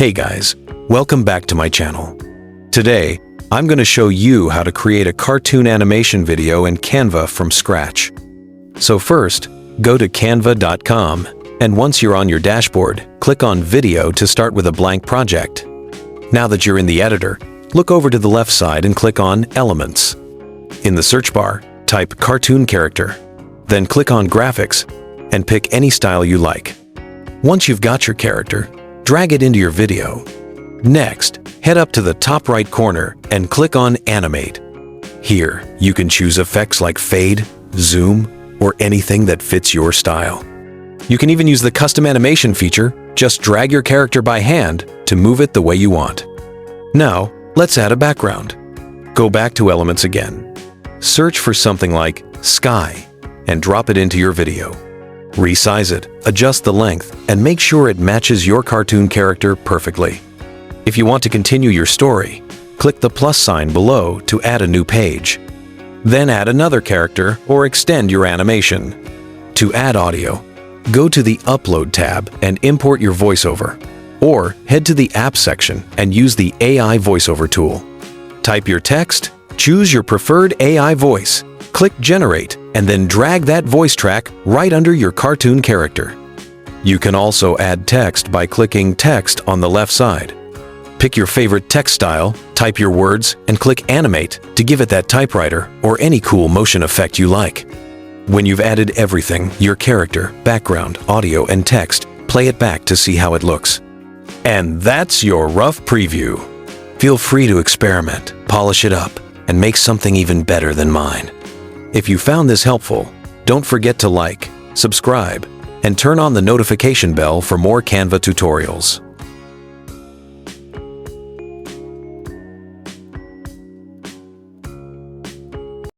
Hey guys, welcome back to my channel. Today, I'm going to show you how to create a cartoon animation video in Canva from scratch. So first, go to canva.com, and once you're on your dashboard, click on Video to start with a blank project. Now that you're in the editor, look over to the left side and click on Elements. In the search bar, type Cartoon Character, then click on Graphics and pick any style you like. Once you've got your character, drag it into your video. Next, head up to the top right corner and click on Animate. Here, you can choose effects like fade, zoom, or anything that fits your style. You can even use the custom animation feature. Just drag your character by hand to move it the way you want. Now, let's add a background. Go back to Elements again. Search for something like Sky and drop it into your video. Resize it, adjust the length, and make sure it matches your cartoon character perfectly. If you want to continue your story, click the plus sign below to add a new page. Then add another character or extend your animation. To add audio, go to the Upload tab and import your voiceover, or head to the Apps section and use the AI voiceover tool. Type your text, choose your preferred AI voice, click Generate, and then drag that voice track right under your cartoon character. You can also add text by clicking Text on the left side. Pick your favorite text style, type your words, and click Animate to give it that typewriter or any cool motion effect you like. When you've added everything, your character, background, audio, and text, play it back to see how it looks. And that's your rough preview. Feel free to experiment, polish it up, and make something even better than mine. If you found this helpful, don't forget to like, subscribe, and turn on the notification bell for more Canva tutorials.